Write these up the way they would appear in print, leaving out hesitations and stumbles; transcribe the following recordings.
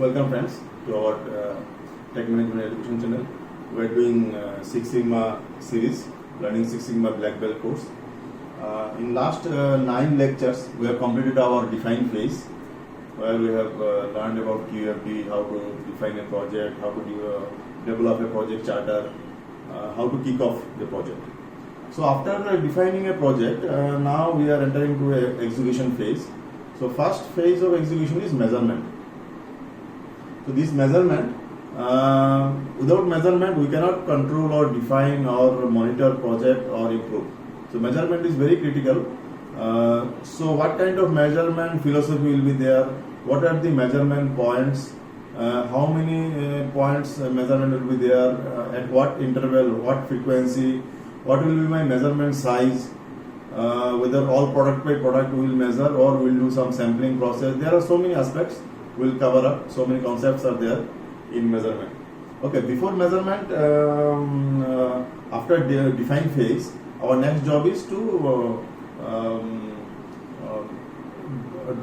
Welcome friends to our Tech Management Education channel. We are doing Six Sigma series, learning Six Sigma Black Belt course. In last 9 lectures, we have completed our define phase, where we have learned about QFD, how to define a project, how to develop a project charter, how to kick off the project. So after defining a project, now we are entering to a execution phase. So first phase of execution is measurement. So this measurement, without measurement we cannot control or define or monitor project or improve. So measurement is very critical. So what kind of measurement philosophy will be there? What are the measurement points? How many points measurement will be there? At what interval? What frequency? What will be my measurement size? Whether all product by product we will measure or we will do some sampling process. There are so many aspects we will cover up. So many concepts are there in measurement. Okay, before measurement, after the define phase, our next job is to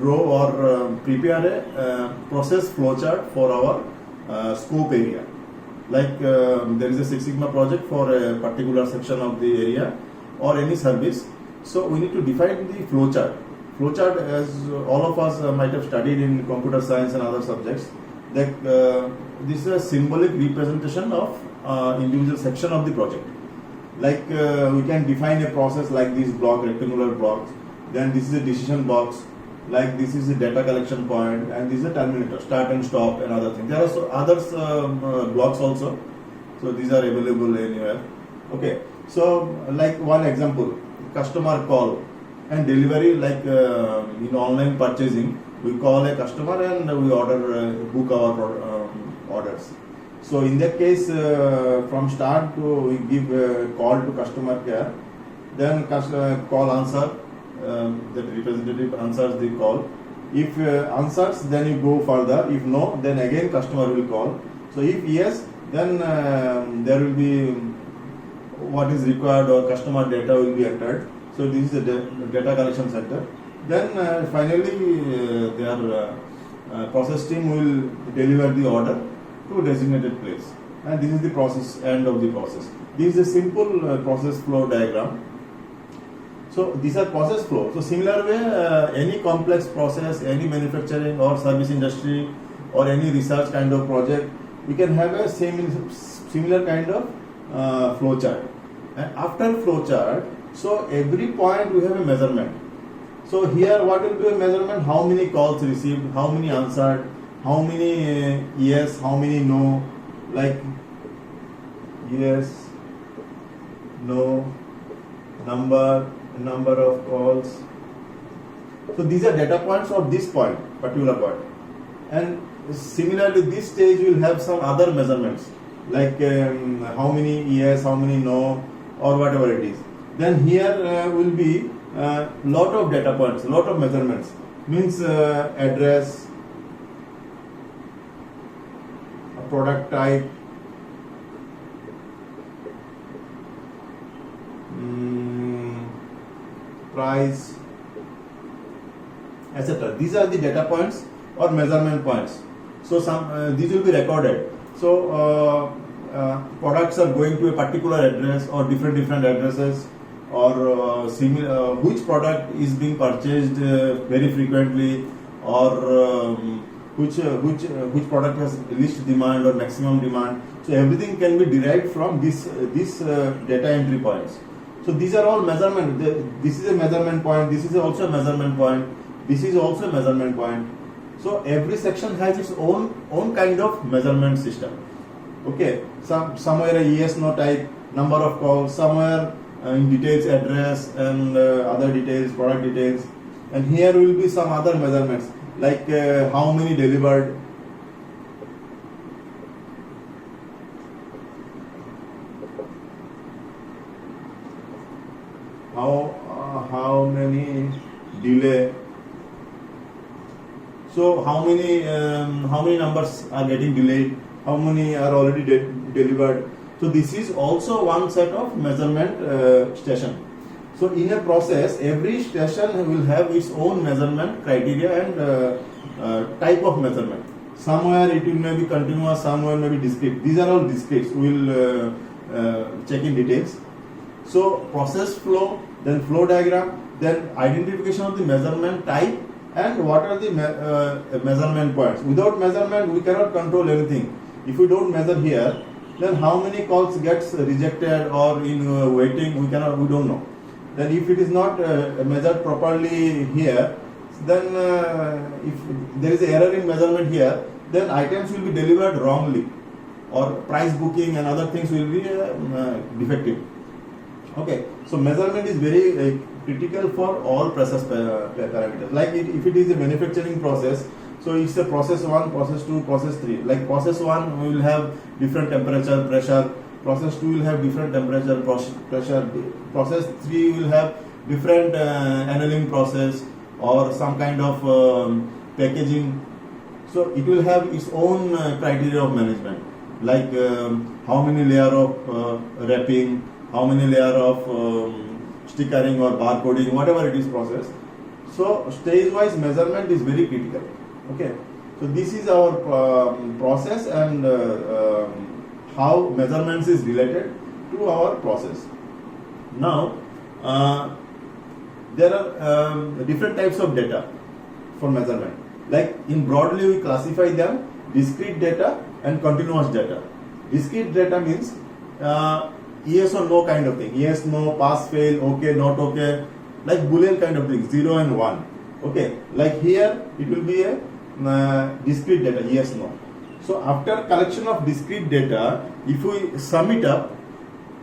draw or prepare a process flowchart for our scope area. Like there is a Six Sigma project for a particular section of the area or any service. So we need to define the flowchart. Flowchart, as all of us might have studied in computer science and other subjects, that this is a symbolic representation of individual section of the project. Like we can define a process like this block, rectangular blocks. Then this is a decision box. Like this is a data collection point, and this is a terminator, start and stop, and other things. There are others blocks also. So these are available anywhere. Okay. So like one example, customer call and delivery. Like in online purchasing, we call a customer and we book our orders. So in that case, from start to we give a call to customer care, then call answer. The representative answers the call. If answers, then you go further. If no, then again customer will call. So if yes, then there will be what is required or customer data will be entered. So this is the data collection center. Then finally their process team will deliver the order to designated place. And this is the process, end of the process. This is a simple process flow diagram. So these are process flow. So similar way, any complex process, any manufacturing or service industry or any research kind of project, we can have a similar kind of flow chart. And after flow chart, so every point we have a measurement. So here what will be a measurement? How many calls received, how many answered, how many yes, how many no, like yes, no, number of calls. So these are data points of this point, particular point. And similarly, this stage will have some other measurements, like how many yes, how many no, or whatever it is. Then here will be lot of data points, lot of measurements. Means address, product type, price, etc. These are the data points or measurement points. So these will be recorded. So products are going to a particular address or different addresses, or similar which product is being purchased very frequently, or which product has least demand or maximum demand. So everything can be derived from this data entry points. So these are all measurement. This is a measurement point. This is also a measurement point. This is also a measurement point. So every section has its own kind of measurement system. Okay. Somewhere a yes no type, number of calls. Somewhere in details address and other details, product details. And here will be some other measurements like how many delivered. How many delay? So how many numbers are getting delayed? How many are already delivered? So this is also one set of measurement station. So in a process, every station will have its own measurement criteria and type of measurement. Somewhere it will may be continuous, somewhere may be discrete. These are all discrete. We will check in details. So process flow, then flow diagram, then identification of the measurement type, and what are the measurement points. Without measurement, we cannot control anything. If we don't measure here, then how many calls gets rejected or in waiting, we don't know. Then if it is not measured properly here, then if there is an error in measurement here, then items will be delivered wrongly, or price booking and other things will be defective. Okay, so measurement is very critical for all process parameters. Like if it is a manufacturing process, so it's a process 1, process 2, process 3. Like process 1 we will have different temperature, pressure. Process 2 will have different temperature, pressure. Process 3 will have different annealing process or some kind of packaging. So it will have its own criteria of management, like how many layer of wrapping, how many layer of stickering or barcoding, whatever it is process. So stage-wise measurement is very critical. Okay, so this is our process and how measurements is related to our process. Now, there are different types of data for measurement. Like in broadly we classify them discrete data and continuous data. Discrete data means yes or no kind of thing. Yes, no, pass, fail, okay, not okay, like Boolean kind of thing, 0 and 1. Okay, like here it will be a discrete data, yes, no. So after collection of discrete data, if we sum it up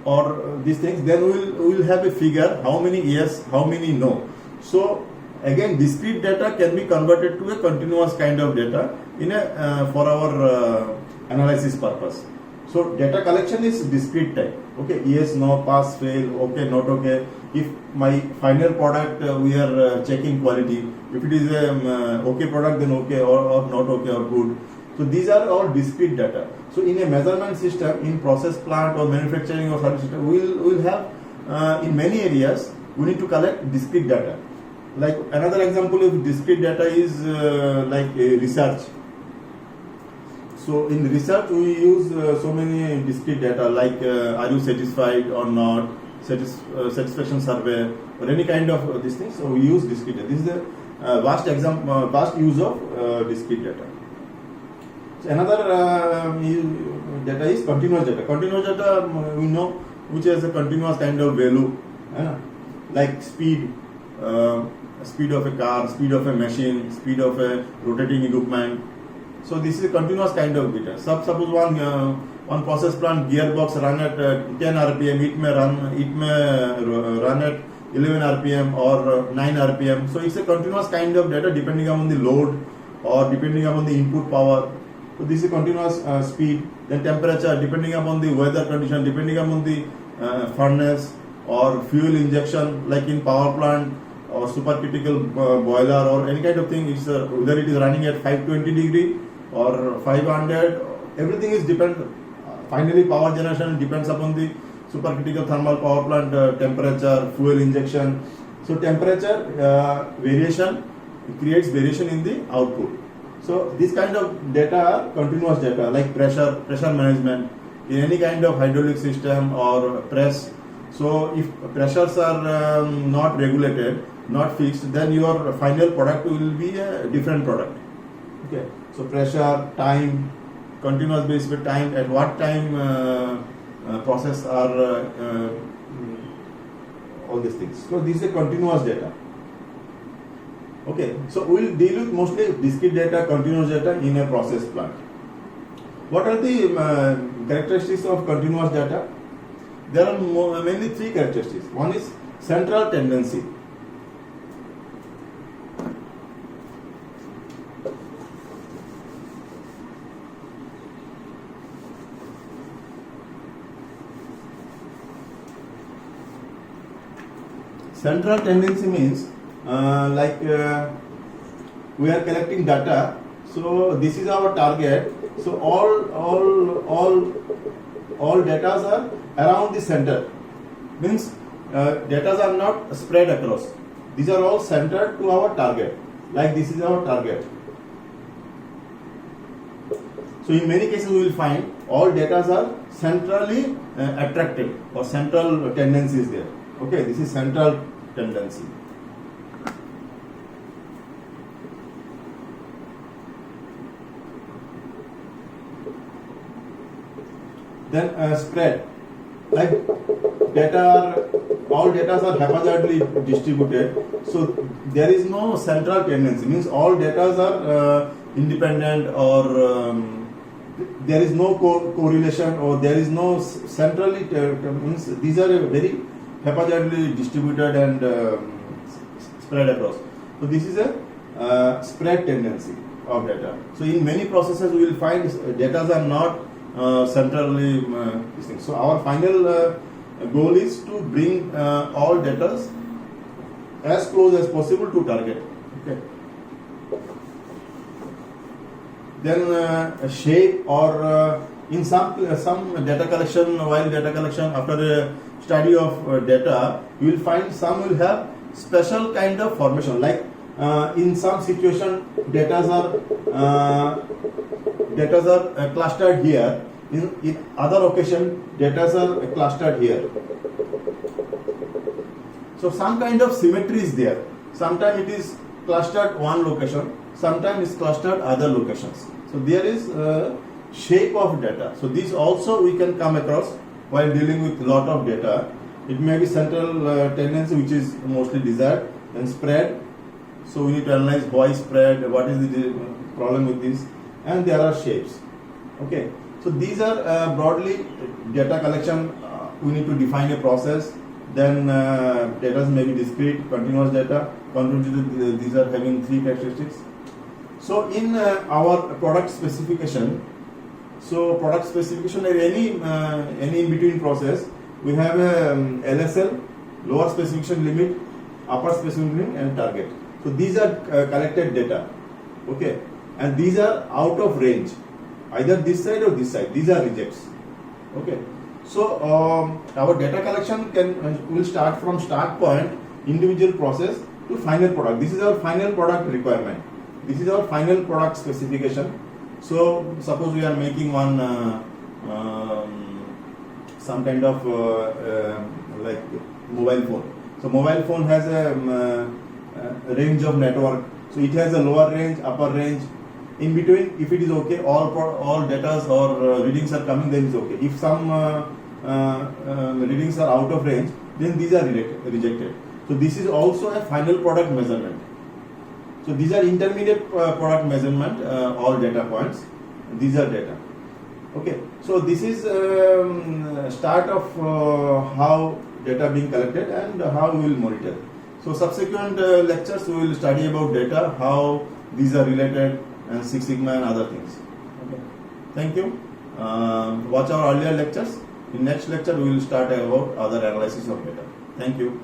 or these things, then we will have a figure how many yes, how many no. So again, discrete data can be converted to a continuous kind of data in a for our analysis purpose. So data collection is discrete type. Okay, yes, no, pass, fail, okay, not okay. If my final product we are checking quality. If it is a okay product, then okay, or not okay, or good. So these are all discrete data. So in a measurement system, in process plant or manufacturing or service system, we will have in many areas we need to collect discrete data. Like another example of discrete data is like research. So in research we use so many discrete data, like are you satisfied or not, satisfaction survey or any kind of these things. So we use discrete data. This is the vast use of discrete data. So another data is continuous data. Continuous data we know which has a continuous kind of value, like speed. Speed of a car, speed of a machine, speed of a rotating equipment. So this is a continuous kind of data. Suppose one process plant gearbox run at 10 RPM, it may run at 11 RPM or 9 RPM. So it's a continuous kind of data depending upon the load or depending upon the input power. So this is a continuous speed. Then temperature depending upon the weather condition, depending upon the furnace or fuel injection, like in power plant or supercritical boiler or any kind of thing. It's whether it is running at 520 degree or 500. Everything is dependent. Finally, power generation depends upon the supercritical thermal power plant temperature, fuel injection. So temperature variation creates variation in the output. So this kind of data are continuous data, like pressure management in any kind of hydraulic system or press. So if pressures are not regulated, not fixed, then your final product will be a different product. Okay. So pressure, time, continuous basis with time, at what time process are all these things. So this is a continuous data. Okay, so we will deal with mostly discrete data, continuous data in a process plant. What are the characteristics of continuous data? There are mainly three characteristics. One is central tendency. Central tendency means we are collecting data. So this is our target. So all data are around the center. Means data are not spread across. These are all centered to our target. Like this is our target. So in many cases we will find all data are centrally attracted or central tendency is there. Okay, this is central tendency. Then spread, like all data are haphazardly distributed, so there is no central tendency, means all data are independent, or there is no correlation, or there is no centrally means these are very haphazardly distributed and spread across. So this is a spread tendency of data. So in many processes we will find data are not centrally this thing. So our final goal is to bring all data as close as possible to target. Okay. Then shape, or in some data collection, while data collection after a study of data, you will find some will have special kind of formation, like in some situation data are clustered here, in other occasion data are clustered here. So some kind of symmetry is there. Sometimes it is clustered one location, sometimes it's clustered other locations. So there is shape of data. So this also we can come across while dealing with lot of data. It may be central tendency, which is mostly desired, and spread. So we need to analyze why spread, what is the problem with this, and there are shapes. Okay. So these are broadly data collection. We need to define a process. Then data may be discrete, continuous data. Continuous, these are having three characteristics. So in our product specification, or any in between process, we have a LSL, lower specification limit, upper specification limit, and target. So these are collected data, okay, and these are out of range, either this side or this side. These are rejects, okay. So our data collection will start from start point, individual process, to final product. This is our final product requirement. This is our final product specification. So suppose we are making one some kind of like mobile phone. So mobile phone has a range of network. So it has a lower range, upper range. In between, if it is okay, all data or readings are coming, then it's okay. If some readings are out of range, then these are rejected. So this is also a final product measurement. So these are intermediate product measurement, all data points. These are data. Okay. So this is start of how data being collected and how we will monitor. So subsequent lectures we will study about data, how these are related, and Six Sigma and other things. Okay. Thank you. Watch our earlier lectures. In next lecture we will start about other analysis of data. Thank you.